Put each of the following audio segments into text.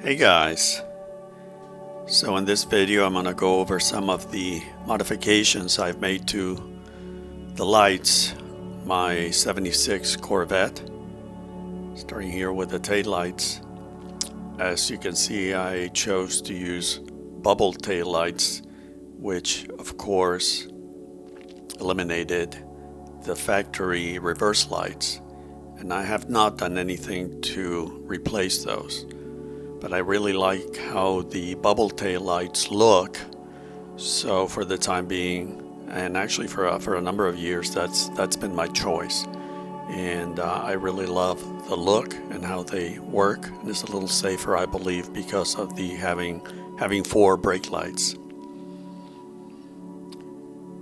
Hey guys, so in this video I'm going to go over some of the modifications I've made to the lights, my 76 Corvette, starting here with the taillights. As you can see, I chose to use bubble taillights, which of course eliminated the factory reverse lights, and I have not done anything to replace those. But I really like how the bubble tail lights look, so for the time being, and actually for a number of years, that's been my choice. And I really love the look and how they work, and it's a little safer, I believe, because of the having 4 brake lights.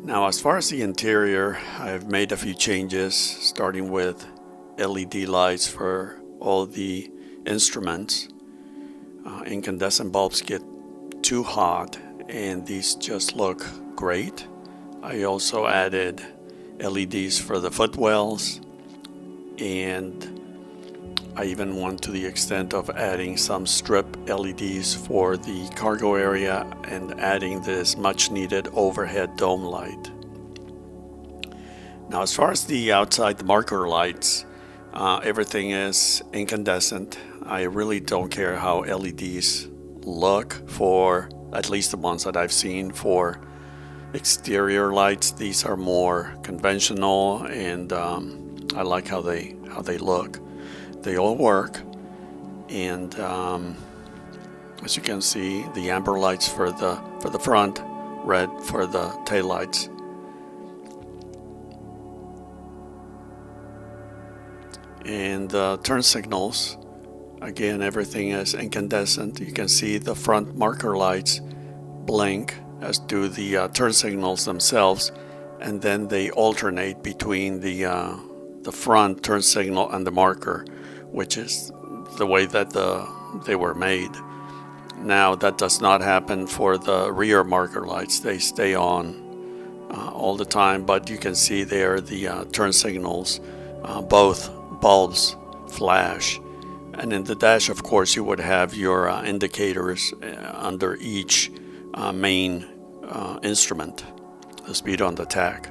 Now, as far as the interior, I've made a few changes, starting with LED lights for all the instruments. Incandescent bulbs get too hot and these just look great. I also added LEDs for the footwells, and I even went to the extent of adding some strip LEDs for the cargo area and adding this much needed overhead dome light. Now, as far as the outside, the marker lights, everything is incandescent. I really don't care how LEDs look, for at least the ones that I've seen. For exterior lights, these are more conventional, and I like how they look. They all work, and as you can see, the amber lights for the front, red for the tail lights. And turn signals, again, everything is incandescent. You can see the front marker lights blink, as do the turn signals themselves, and then they alternate between the front turn signal and the marker, which is the way that they were made. Now, that does not happen for the rear marker lights. They stay on all the time, but you can see there the turn signals, both bulbs flash. And in the dash, of course, you would have your indicators under each main instrument, the speed on the tach.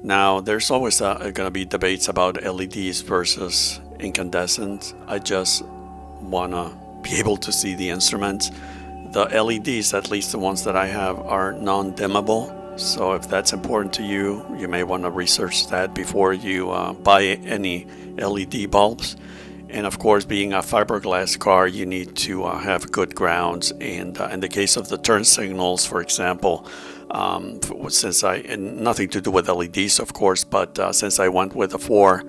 Now, there's always going to be debates about LEDs versus incandescent. I just want to be able to see the instruments. The LEDs, at least the ones that I have, are non-dimmable. So if that's important to you, you may want to research that before you buy any LED bulbs. And of course, being a fiberglass car, you need to have good grounds. And in the case of the turn signals, for example, since nothing to do with LEDs, of course, but since I went with the 4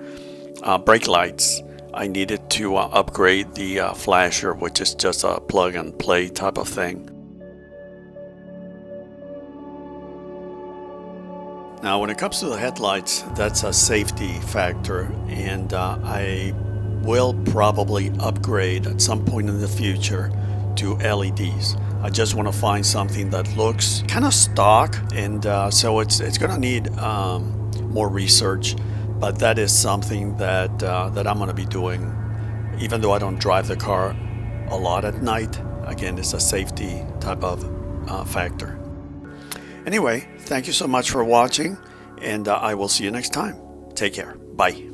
brake lights, I needed to upgrade the flasher, which is just a plug and play type of thing. Now, when it comes to the headlights, that's a safety factor, and I will probably upgrade at some point in the future to LEDs. I just want to find something that looks kind of stock, and so it's going to need more research, but that is something that I'm going to be doing, even though I don't drive the car a lot at night. Again, it's a safety type of factor. Anyway, thank you so much for watching, and I will see you next time. Take care. Bye.